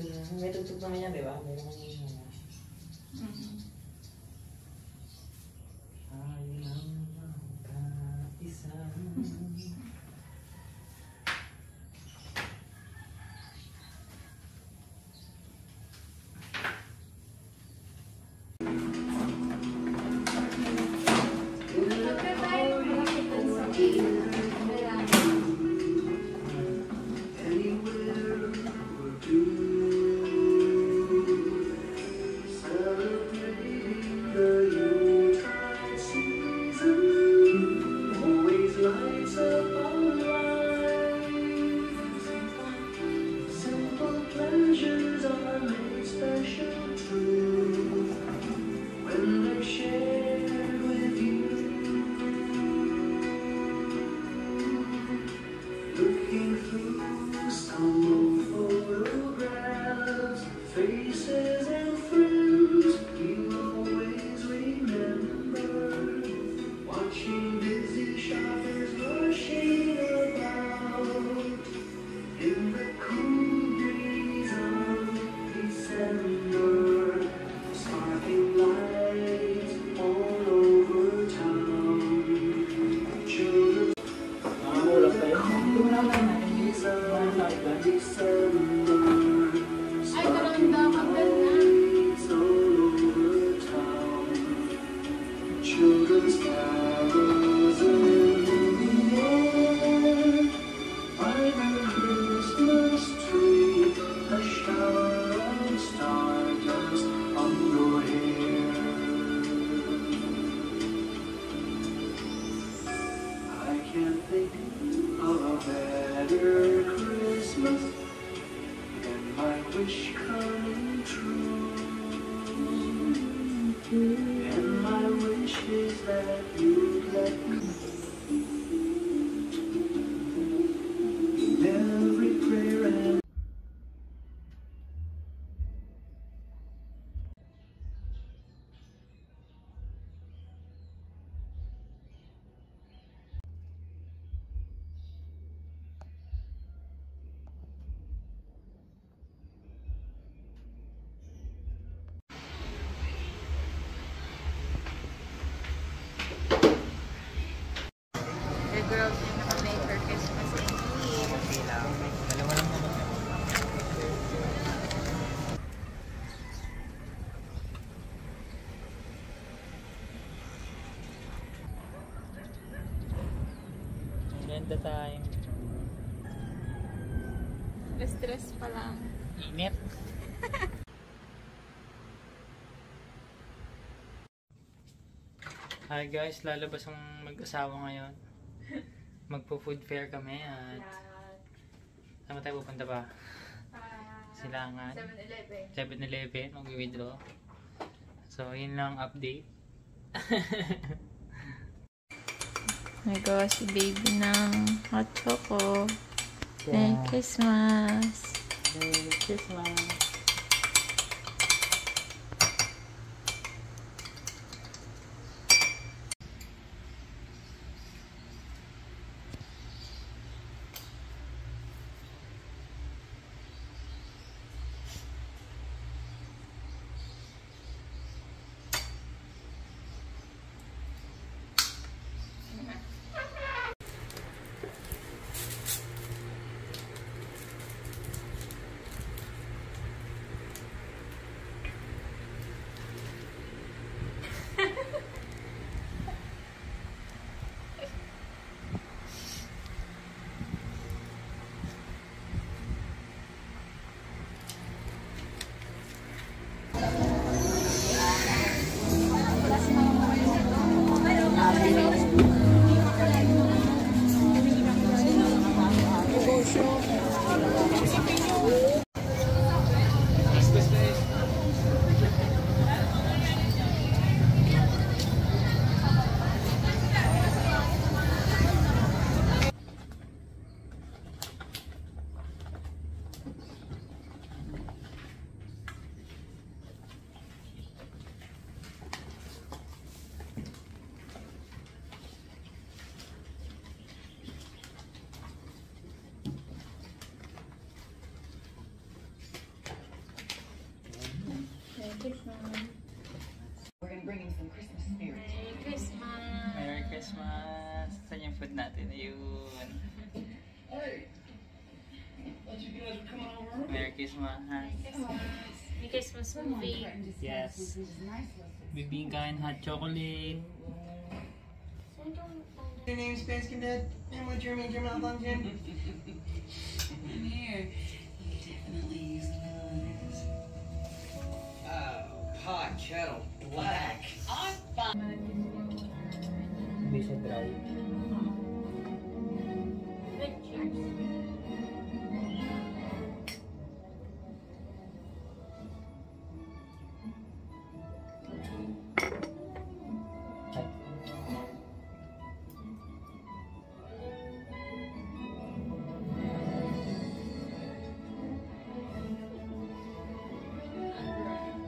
May tugtog naman yan, di ba? May naman yung ano. Ayun ang magkaisa. Ganda tayo. Stress pa lang. Init. Hi guys, lalabas ang mag-asawa ngayon. Magpo-food fair kami at saan tayo pupunta pa? Silangan. 7-Eleven. Mag-withdraw. So, yun lang update. Nagawa si baby ng hot choco. Merry Christmas! Merry Christmas! food natin. Ayun. Merry Christmas. Merry Christmas movie. Yes. Bibingka and hot chocolate. Your name's Spansky, Dad. And what's your major malfunction? In here. Definitely use those. Oh, pot, kettle, black. Hindi siya dry. Ay.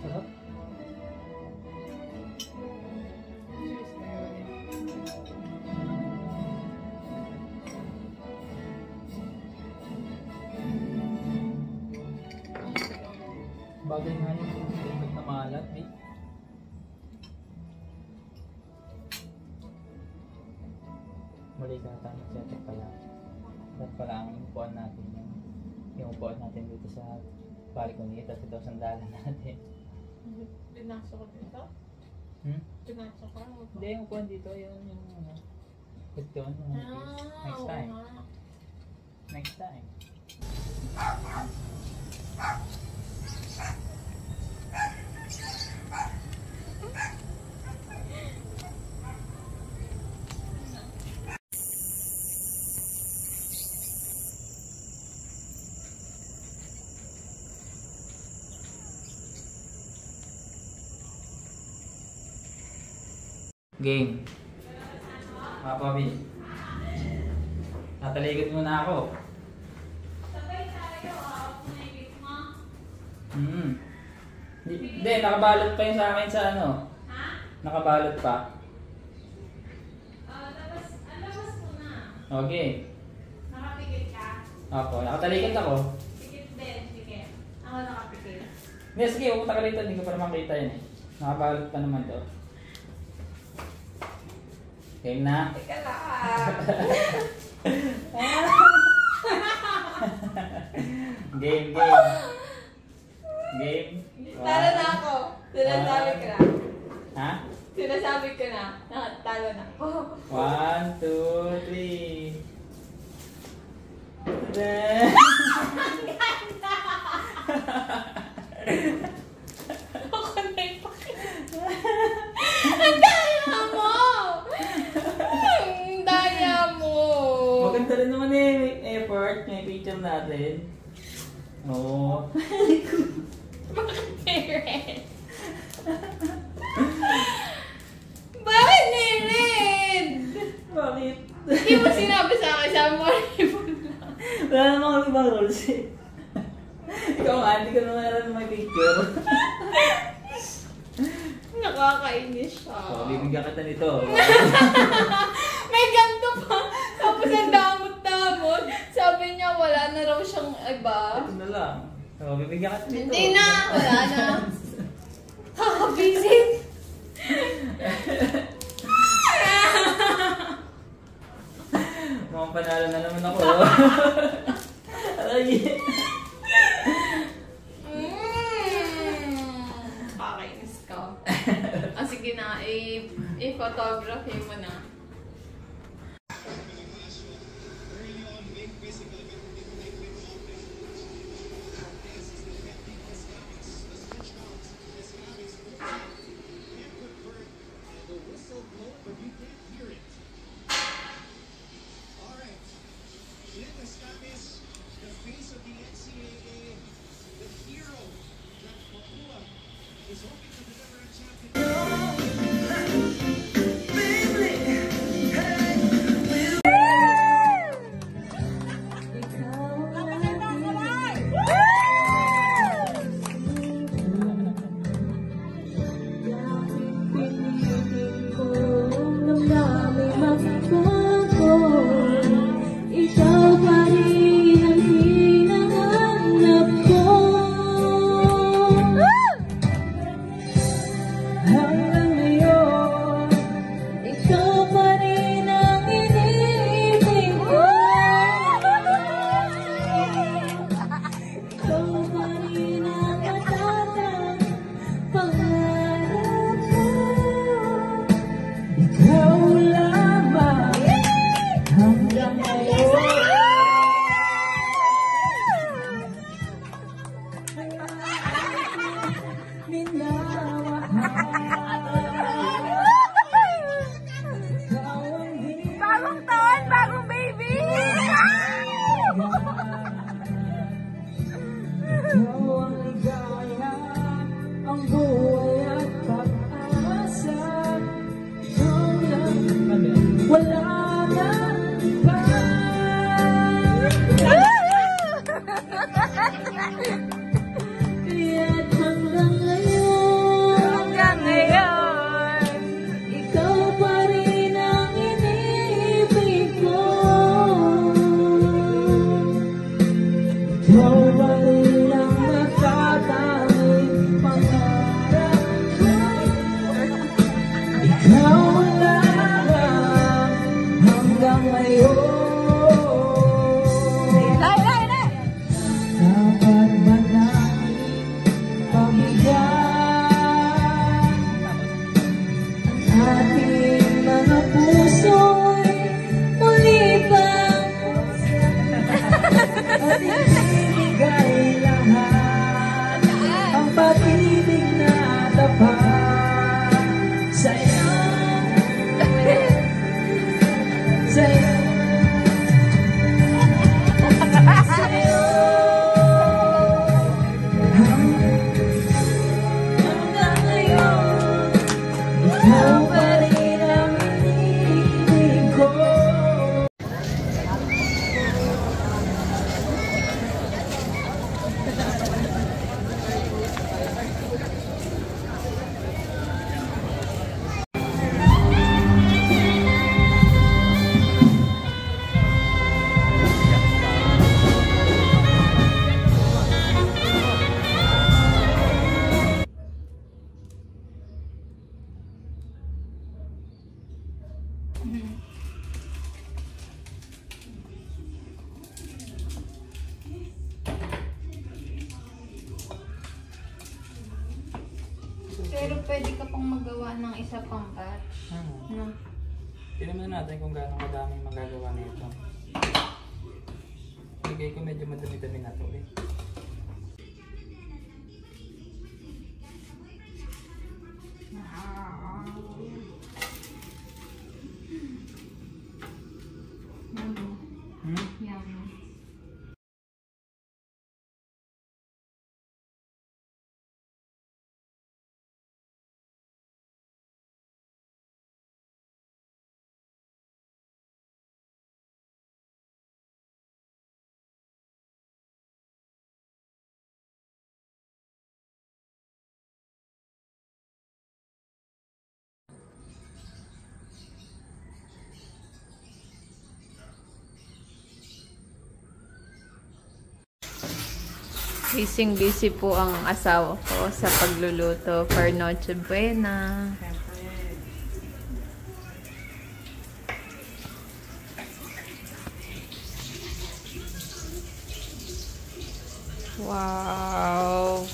Sarap. Bagay nga yung limit na maalat, eh. Muli ka ata mag-setup pala. Dapat pala ang upuan natin yung upuan natin dito sa balcony. Tapos ito sandalan natin. Pinasok ko dito? Pinasok ko? Hindi, yung upuan dito, yung ano. Ito, next time. Next time. Game. Mga papi. Nataligot muna ako. Sabay tayo, punagit mo. Hindi, nakabalot pa yun sa akin sa ano. Ha? Nakabalot pa. Alabas mo na. Okay. Nakapikit ka? Opo, nakatalikod ako. Pikit din, sige. Ako nakapikit. Hindi, sige, pumunta ka rito. Hindi ko pa naman kita yun eh. Nakabalot pa naman to. Game na. Teka lang. Game. Game. Talo na ako. Sinasabi ko na. Ha? Sinasabi ko na. Talo na ako. 1, 2, 3. Ako na yung Ang daya mo! Ang daya mo! Maganda rin naman eh. May effort. May picture natin. Oo. Bakit red? Bakit red? Bakit? Hindi mo sinabi sa akin, sabi mo ribbon lang. Wala namang ibang rules eh. Ikaw nga, hindi ka naman alam may picture. Nakakainis siya. So, bibigyan kita nito. May ganito pa. Tapos ang damot-damot. Sabi niya wala na raw siyang iba. Ito na lang. So, bibigyan kita nito. Hindi na. Wala na. Kakabisit. Mukhang panalo na naman ako. Aray. Kakainis ka. Sige na, i-photography mo na. Damdamin ikaw lamang hanggang ngayon. Bagong taon, bagong baby! Ikaw ang ligaya, ang buhay at pag-asa. Ikaw lang, wala na iba. Kaya't hanggang ngayon, ikaw pa rin ang inibig ko. Ikaw pa rin ang nagtatanging pangarap ko. Ikaw lamang hanggang ngayon. Dapat ba namin pabigyan ang ating mga puso'y muli bang at ibigay lahat ang pag-ibig na tapat sa'yo, sa'yo, sa'yo. Hanggang ngayon, ikaw pa rin ang inibig ko. Pero pwede ka pang magawa ng isa pang batch. No? Tignan muna natin kung gaano kadaming magagawa nito. Bigay ko medyo madami-dami na ito eh. Yummy. Busy po ang asawa ko sa pagluluto for Noche Buena. Wow!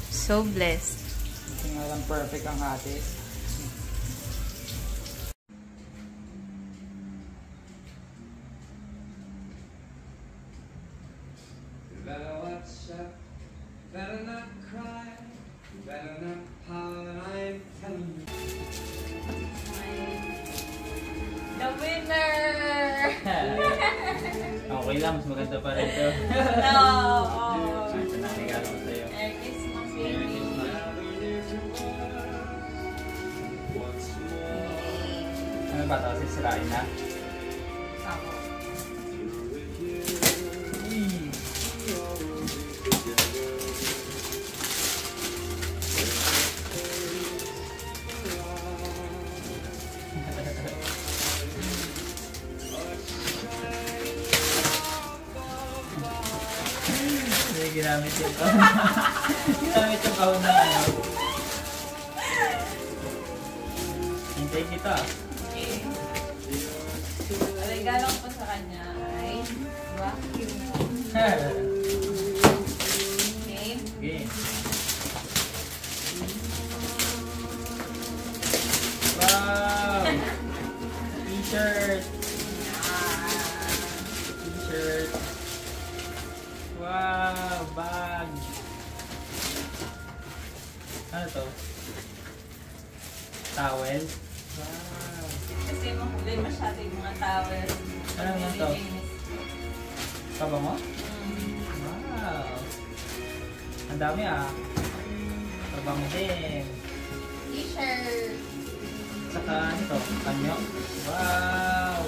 So blessed. Hindi nga lang perfect ang ate. Better watch out, better not cry, better not pout, I'm telling you. The winner! Okay lang, mas maganda pa rin ito. No! Ito na, regalo ko sa'yo. Merry Christmas, Merry baby! Christmas. Ano ba ito? Sisirain na? Ako. Ginamit yung kahon. Ginamit yung kahon na ano. Hintay kita. Okay. Regalo ko sa kanya ay vacuum. Wow! Bag! Ano to? Towel? Wow! Kasi mahuli masyado yung mga towel. Ano naman to? Pabango? Mm. Wow! Ang dami ah. Pabango din. T-shirt. Saka ano to? Kanyo? Wow!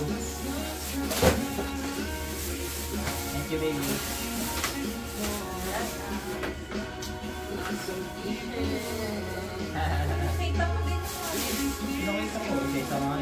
Thank you, baby. T-shirt. Nakita mo din mo. Pinakita ko. Isa mga